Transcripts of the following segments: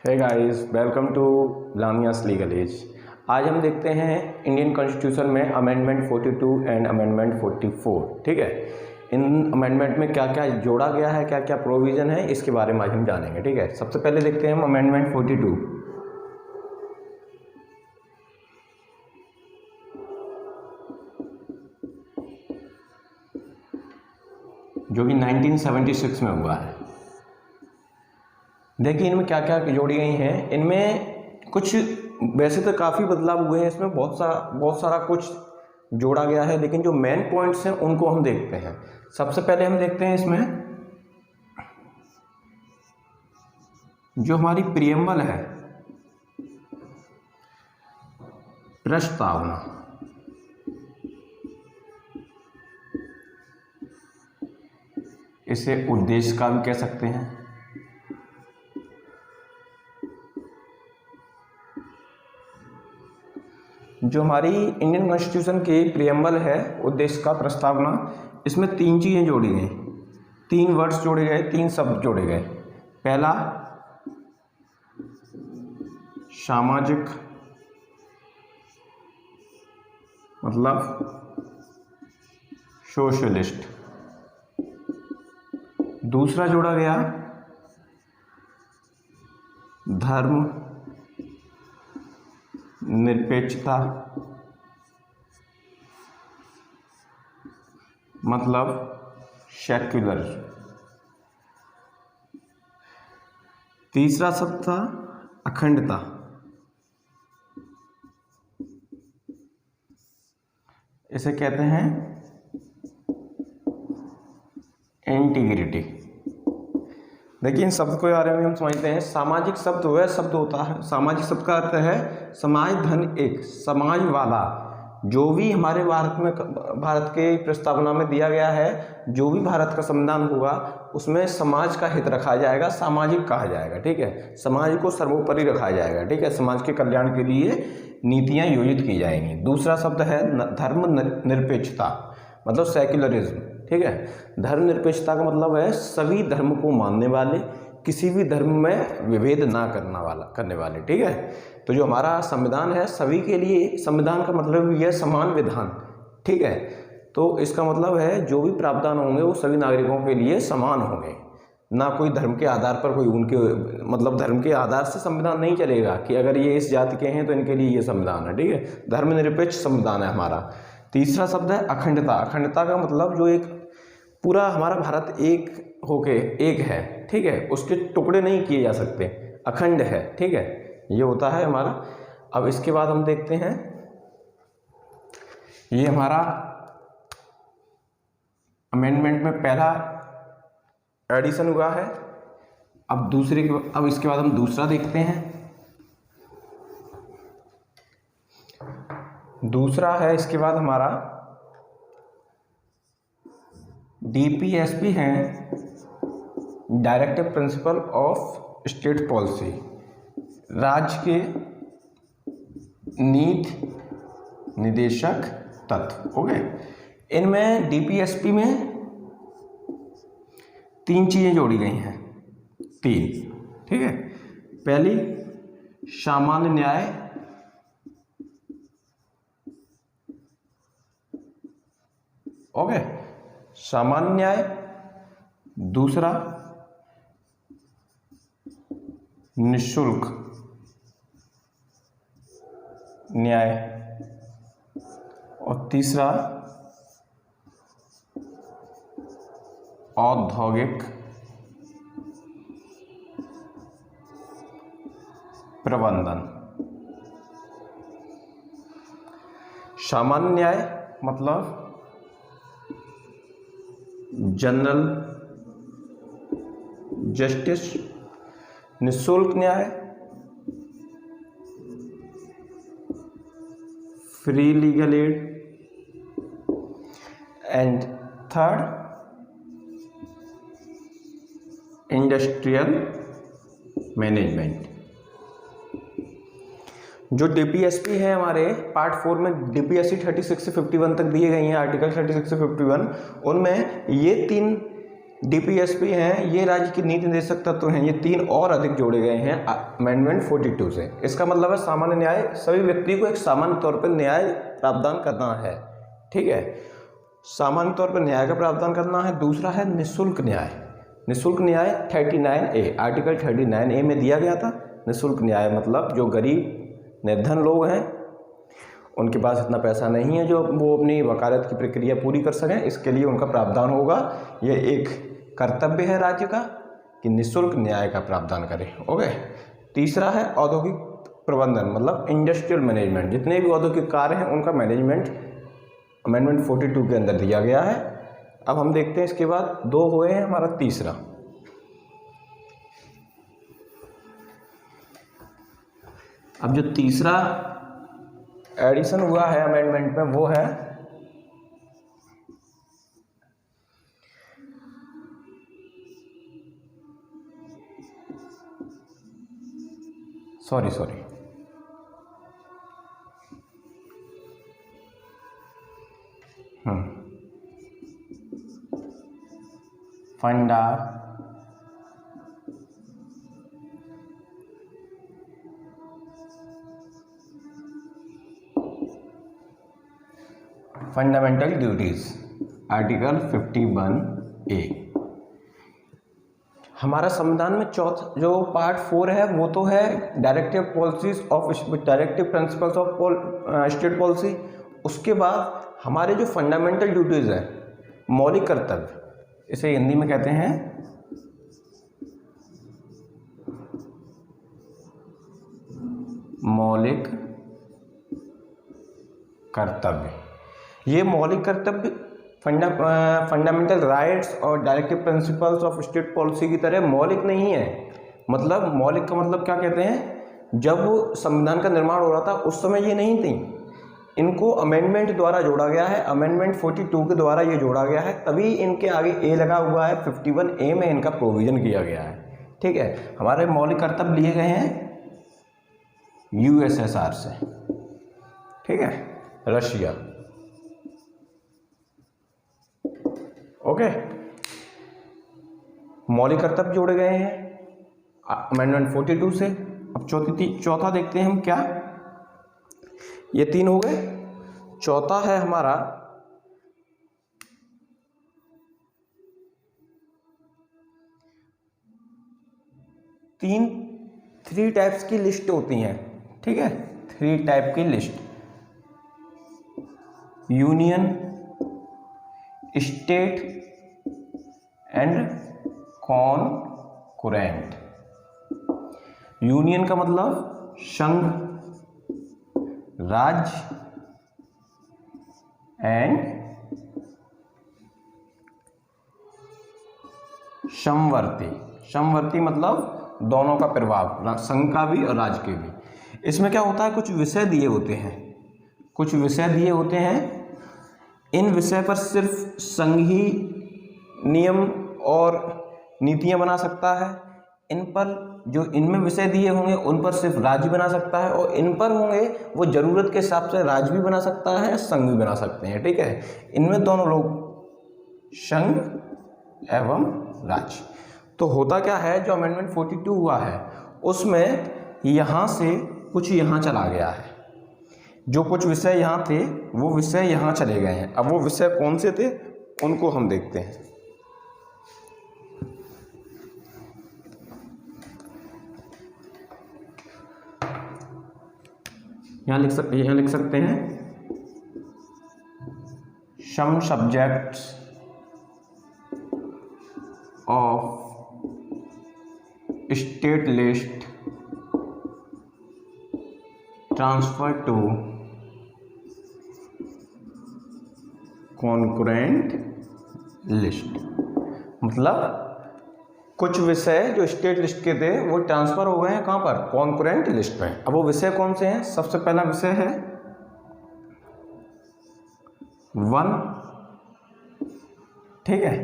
Hey guys, welcome to Lamia's legal edge. आज हम देखते हैं इंडियन कॉन्स्टिट्यूशन में अमेंडमेंट 42 एंड अमेंडमेंट 44। ठीक है, इन अमेंडमेंट में क्या क्या जोड़ा गया है, क्या क्या प्रोविज़न है, इसके बारे में आज हम जानेंगे। ठीक है, सबसे पहले देखते हैं हम अमेंडमेंट 42। जो कि 1976 में हुआ है। देखिए इनमें क्या क्या जोड़ी गई हैं। इनमें कुछ वैसे तो काफ़ी बदलाव हुए हैं, इसमें बहुत सारा कुछ जोड़ा गया है, लेकिन जो मेन पॉइंट्स हैं उनको हम देखते हैं। सबसे पहले हम देखते हैं इसमें जो हमारी प्रियम्बल है, प्रस्तावना, इसे उद्देश्य का भी कह सकते हैं। जो हमारी इंडियन कॉन्स्टिट्यूशन की प्रियम्बल है, उद्देश्य का, प्रस्तावना, इसमें तीन चीज़ें जोड़ी गई, तीन वर्ड्स जोड़े गए, तीन शब्द जोड़े गए। पहला सामाजिक, मतलब सोशलिस्ट। दूसरा जोड़ा गया धर्म निरपेक्षता, मतलब सेक्युलर। तीसरा शब्द था अखंडता, इसे कहते हैं इंटीग्रिटी। देखिए इन शब्द के बारे में हम समझते हैं। सामाजिक शब्द वह शब्द होता है, सामाजिक शब्द का अर्थ है समाज धन एक, समाज वाला। जो भी हमारे भारत के प्रस्तावना में दिया गया है, जो भी भारत का संविधान होगा उसमें समाज का हित रखा जाएगा, सामाजिक कहा जाएगा। ठीक है, समाज को सर्वोपरि रखा जाएगा। ठीक है, समाज के कल्याण के लिए नीतियाँ योजित की जाएंगी। दूसरा शब्द है धर्म निरपेक्षता, मतलब सेक्युलरिज्म। ठीक है, धर्मनिरपेक्षता का मतलब है सभी धर्म को मानने वाले, किसी भी धर्म में विभेद ना करने वाले। ठीक है, तो जो हमारा संविधान है सभी के लिए, संविधान का मतलब यह समान विधान। ठीक है, तो इसका मतलब है जो भी प्रावधान होंगे वो सभी नागरिकों के लिए समान होंगे, ना कोई धर्म के आधार पर, कोई उनके मतलब धर्म के आधार से संविधान नहीं चलेगा कि अगर ये इस जाति के हैं तो इनके लिए ये संविधान है। ठीक है, धर्मनिरपेक्ष संविधान है हमारा। तीसरा शब्द है अखंडता। अखंडता का मतलब जो एक पूरा हमारा भारत एक होके एक है। ठीक है, उसके टुकड़े नहीं किए जा सकते, अखंड है। ठीक है, ये होता है हमारा। अब इसके बाद हम देखते हैं, ये हमारा अमेंडमेंट में पहला एडिशन हुआ है। अब इसके बाद हम दूसरा देखते हैं। दूसरा है इसके बाद हमारा DPSP है, directive principle of state policy, राज्य के नीति निदेशक तत्व। हो गए। इनमें DPSP में तीन चीज़ें जोड़ी गई हैं, तीन। ठीक है, पहली सामान्य न्याय, ओके, सामान्य न्याय। दूसरा निःशुल्क न्याय, और तीसरा औद्योगिक प्रबंधन। सामान्य न्याय मतलब जनरल जस्टिस, निःशुल्क न्याय free legal aid, and third industrial management. जो DPSP है हमारे पार्ट 4 में, DPSP 36 से 51 तक दिए गई हैं, आर्टिकल 36 से 51, उनमें ये तीन डीपीएसपी हैं, ये राज्य की नीति निर्देशक तत्व हैं। ये 3 और अधिक जोड़े गए हैं अमेंडमेंट 42 से। इसका मतलब है सामान्य न्याय, सभी व्यक्ति को एक सामान्य तौर पर न्याय प्रावधान करना है। ठीक है, सामान्य तौर पर न्याय का प्रावधान करना है। दूसरा है निःशुल्क न्याय। निःशुल्क न्याय 39A, आर्टिकल 39A में दिया गया था। निःशुल्क न्याय मतलब जो गरीब निर्धन लोग हैं, उनके पास इतना पैसा नहीं है जो वो अपनी वकालत की प्रक्रिया पूरी कर सकें, इसके लिए उनका प्रावधान होगा। ये एक कर्तव्य है राज्य का कि निःशुल्क न्याय का प्रावधान करें। ओके। तीसरा है औद्योगिक प्रबंधन, मतलब इंडस्ट्रियल मैनेजमेंट। जितने भी औद्योगिक कार्य हैं उनका मैनेजमेंट अमेंडमेंट 42 के अंदर दिया गया है। अब हम देखते हैं इसके बाद 2 हुए हैं, हमारा तीसरा। अब जो तीसरा एडिशन हुआ है अमेंडमेंट में वो है sorry fundamental duties, article 51A। हमारा संविधान में चौथा जो पार्ट 4 है वो तो है directive principles of state policy. उसके बाद हमारे जो फंडामेंटल ड्यूटीज है, मौलिक कर्तव्य, इसे हिंदी में कहते हैं मौलिक कर्तव्य। ये मौलिक कर्तव्य फंडामेंटल राइट्स और directive principles of state policy की तरह मौलिक नहीं है। मतलब मौलिक का मतलब क्या कहते हैं, जब संविधान का निर्माण हो रहा था उस समय ये नहीं थी, इनको अमेंडमेंट द्वारा जोड़ा गया है। अमेंडमेंट 42 के द्वारा ये जोड़ा गया है, तभी इनके आगे ए लगा हुआ है। 51A में इनका प्रोविजन किया गया है। ठीक है, हमारे मौलिक कर्तव्य लिए गए हैं USSR से। ठीक है, रशिया। ओके, मौलिक कर्तव्य जोड़े गए हैं अमेंडमेंट 42 से। अब चौथा देखते हैं हम क्या। ये 3 हो गए। चौथा है हमारा थ्री टाइप्स की लिस्ट होती हैं। ठीक है, 3 टाइप की list, union, state and concurrent. Union का मतलब संघ, राज्य एंड समवर्ती। समवर्ती मतलब दोनों का प्रभाव, संघ का भी और राज्य के भी। इसमें क्या होता है, कुछ विषय दिए होते हैं। इन विषय पर सिर्फ संघ ही नियम और नीतियां बना सकता है। इन पर जो इनमें विषय दिए होंगे उन पर सिर्फ राज्य बना सकता है, और इन पर होंगे वो जरूरत के हिसाब से राज्य भी बना सकता है, संघ भी बना सकते हैं। ठीक है, इनमें दोनों लोग संघ एवं राज्य। तो होता क्या है, जो अमेंडमेंट 42 हुआ है उसमें यहाँ से कुछ यहाँ चला गया है। जो कुछ विषय यहाँ थे वो विषय यहाँ चले गए हैं। अब वो विषय कौन से थे उनको हम देखते हैं। यहाँ लिख सकते हैं some subjects of state list transfer to concurrent list. मतलब कुछ विषय जो स्टेट लिस्ट के थे वो ट्रांसफर हो गए हैं कहाँ पर, कॉन्करेंट लिस्ट में। अब वो विषय कौन से हैं, सबसे पहला विषय है 1, ठीक है,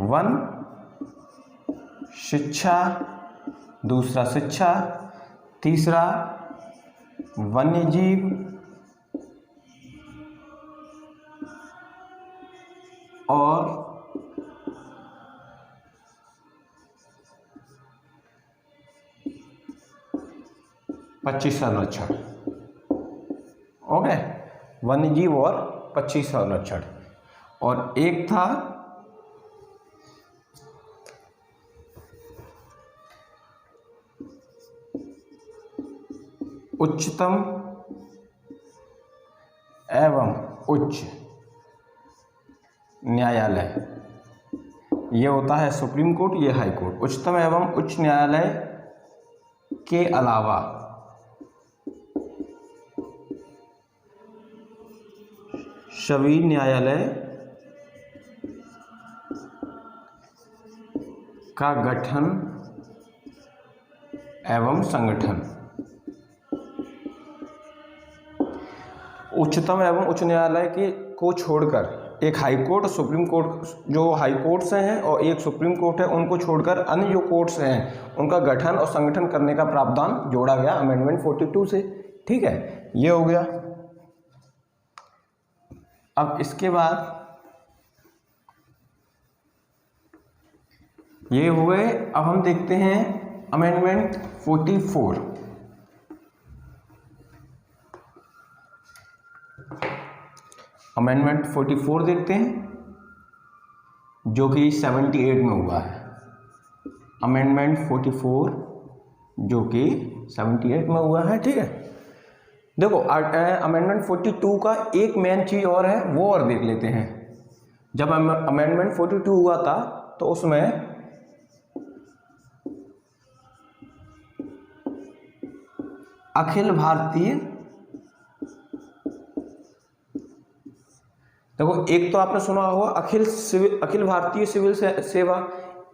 1 शिक्षा, दूसरा शिक्षा, तीसरा वन्यजीव, और 25 संरक्षण, ओके, वन्य जीव और 25 संरक्षण। और एक था उच्चतम एवं उच्च न्यायालय, ये होता है सुप्रीम कोर्ट, ये हाई कोर्ट। उच्चतम एवं उच्च न्यायालय के अलावा सभी न्यायालय का गठन एवं संगठन, उच्चतम एवं उच्च न्यायालय के को छोड़कर एक हाई कोर्ट, सुप्रीम कोर्ट, जो हाई कोर्ट से हैं और एक सुप्रीम कोर्ट है, उनको छोड़कर अन्य जो कोर्ट्स हैं उनका गठन और संगठन करने का प्रावधान जोड़ा गया अमेंडमेंट 42 से। ठीक है, ये हो गया। अब इसके बाद ये हुए, अब हम देखते हैं अमेंडमेंट 44। अमेंडमेंट 44 देखते हैं, जो कि 78 में हुआ है। अमेंडमेंट 44 जो कि 78 में हुआ है। ठीक है, देखो अमेंडमेंट 42 का एक मेन चीज़ और है, वो और देख लेते हैं। जब अमेंडमेंट 42 हुआ था तो उसमें अखिल भारतीय, देखो एक तो आपने सुना होगा अखिल भारतीय सिविल सेवा,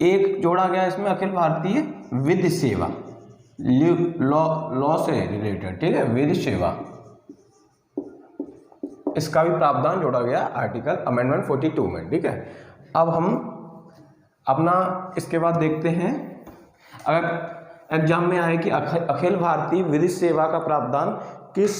एक जोड़ा गया इसमें अखिल भारतीय विधि सेवा, लॉ से रिलेटेड। ठीक है, विधि सेवा, इसका भी प्रावधान जोड़ा गया आर्टिकल अमेंडमेंट 42 में। ठीक है, अब हम अपना इसके बाद देखते हैं, अगर एग्जाम में आए कि अखिल भारतीय विधि सेवा का प्रावधान किस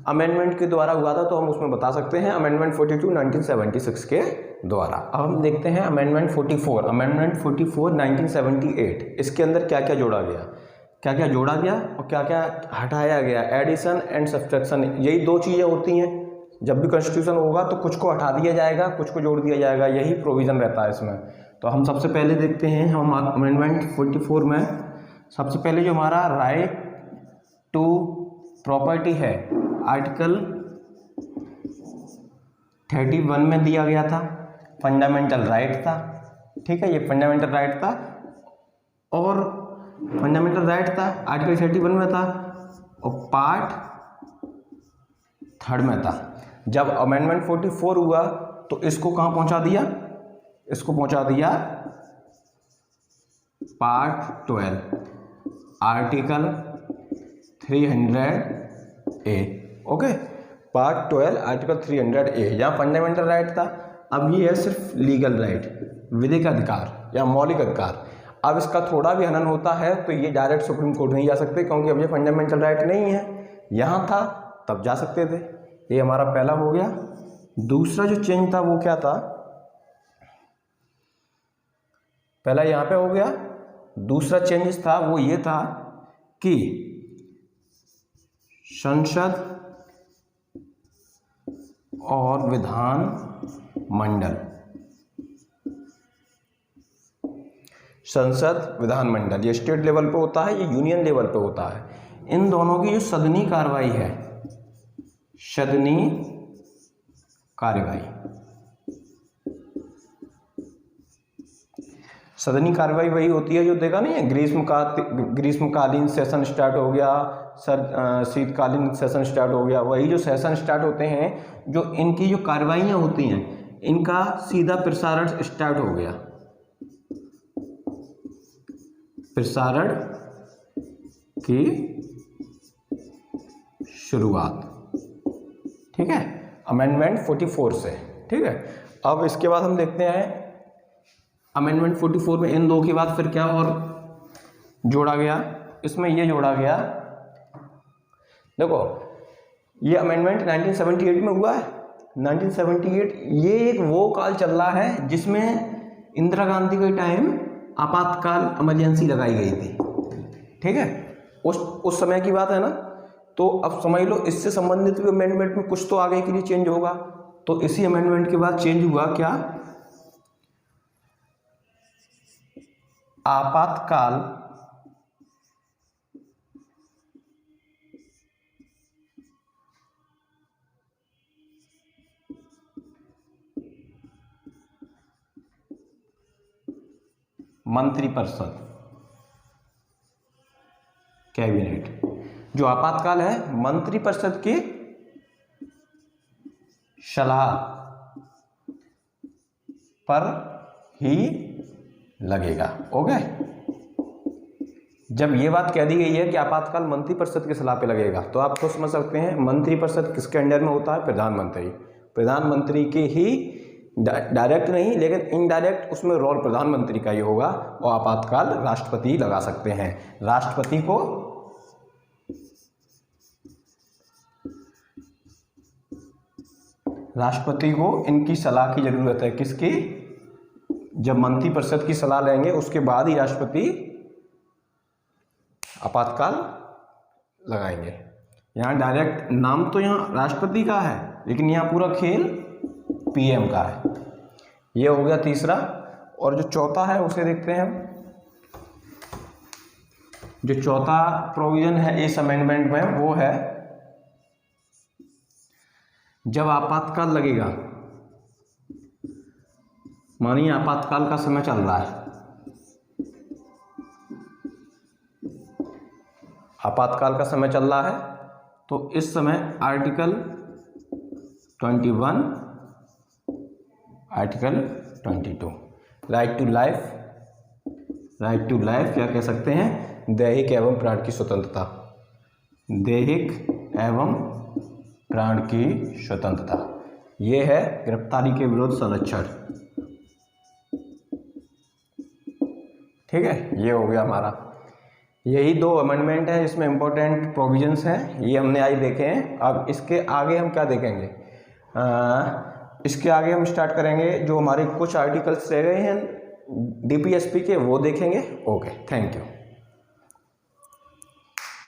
अमेंडमेंट के द्वारा हुआ था, तो हम उसमें बता सकते हैं अमेंडमेंट 42 1976 के द्वारा। अब हम देखते हैं अमेंडमेंट 44। अमेंडमेंट 44 1978, इसके अंदर क्या क्या जोड़ा गया, क्या क्या जोड़ा गया और क्या क्या हटाया गया। एडिशन एंड सब्सट्रैक्शन, यही दो चीज़ें होती हैं। जब भी कॉन्स्टिट्यूशन होगा तो कुछ को हटा दिया जाएगा, कुछ को जोड़ दिया जाएगा, यही प्रोविज़न रहता है इसमें। तो हम सबसे पहले देखते हैं, हम अमेंडमेंट 44 में सबसे पहले जो हमारा राइट टू प्रॉपर्टी है, आर्टिकल 31 में दिया गया था, फंडामेंटल राइट था। ठीक है, ये फंडामेंटल राइट था और फंडामेंटल राइट था, आर्टिकल 31 में था और पार्ट 3 में था। जब अमेंडमेंट 44 हुआ तो इसको कहाँ पहुंचा दिया, इसको पहुंचा दिया part 12, article 300A। Okay, part 12 article 300A, यहाँ फंडामेंटल राइट था। अब ये है सिर्फ लीगल राइट, विधिक अधिकार या मौलिक अधिकार। अब इसका थोड़ा भी हनन होता है तो ये डायरेक्ट सुप्रीम कोर्ट नहीं जा सकते, क्योंकि अब ये फंडामेंटल राइट नहीं है। यहाँ था तब जा सकते थे। ये हमारा पहला हो गया। दूसरा जो चेंज था वो क्या था, पहला यहाँ पे हो गया। दूसरा चेंजेस था वो ये था कि संसद और विधान मंडल, संसद विधानमंडल, ये स्टेट लेवल पे होता है, ये यूनियन लेवल पे होता है। इन दोनों की जो सदनी कार्रवाई है, सदनी कार्रवाई, सदनी कार्रवाई वही होती है जो देखा नहीं है, ग्रीष्मकालीन सेशन स्टार्ट हो गया, शीतकालीन सेशन स्टार्ट हो गया। वही जो सेशन स्टार्ट होते हैं, जो इनकी जो कार्रवाइयाँ होती हैं, इनका सीधा प्रसारण स्टार्ट हो गया, प्रसारण की शुरुआत। ठीक है, अमेंडमेंट 44 से। ठीक है, अब इसके बाद हम देखते हैं अमेंडमेंट 44 में इन दो के बाद फिर क्या और जोड़ा गया। इसमें ये जोड़ा गया, देखो ये अमेंडमेंट 1978 में हुआ है। 1978 ये एक वो काल चल रहा है जिसमें इंदिरा गांधी के टाइम आपातकाल इमरजेंसी लगाई गई थी। ठीक है, उस समय की बात है ना। तो अब समझ लो इससे संबंधित भी अमेंडमेंट में कुछ तो आगे के लिए चेंज होगा। तो इसी अमेंडमेंट के बाद चेंज हुआ क्या, आपातकाल मंत्रिपरिषद, कैबिनेट। जो आपातकाल है मंत्रिपरिषद की सलाह पर ही लगेगा। ओके, जब ये बात कह दी गई है कि आपातकाल मंत्रिपरिषद की सलाह पे लगेगा, तो आप तो समझ सकते हैं मंत्रिपरिषद किसके अंडर में होता है, प्रधानमंत्री। प्रधानमंत्री के ही डायरेक्ट नहीं लेकिन इनडायरेक्ट उसमें रोल प्रधानमंत्री का ही होगा, और आपातकाल राष्ट्रपति लगा सकते हैं। राष्ट्रपति को इनकी सलाह की जरूरत है। किसकी? जब मंत्रिपरिषद की सलाह लेंगे उसके बाद ही राष्ट्रपति आपातकाल लगाएंगे। यहाँ डायरेक्ट नाम तो यहाँ राष्ट्रपति का है लेकिन यहाँ पूरा खेल पीएम का है। ये हो गया तीसरा। और जो चौथा है उसे देखते हैं हम। जो चौथा प्रोविजन है इस अमेंडमेंट में वो है, जब आपातकाल लगेगा, मानिए आपातकाल का समय चल रहा है, आपातकाल का समय चल रहा है, तो इस समय article 21, article 22 right to life क्या कह सकते हैं, दैहिक एवं प्राण की स्वतंत्रता, दैहिक एवं प्राण की स्वतंत्रता। ये है गिरफ्तारी के विरुद्ध संरक्षण। ठीक है, ये हो गया हमारा। यही दो अमेंडमेंट है, इसमें इंपॉर्टेंट प्रोविजंस हैं, ये हमने आज देखे हैं। अब इसके आगे हम क्या देखेंगे, इसके आगे हम स्टार्ट करेंगे जो हमारे कुछ आर्टिकल्स रह गए हैं डीपीएसपी के, वो देखेंगे। Okay, thank you.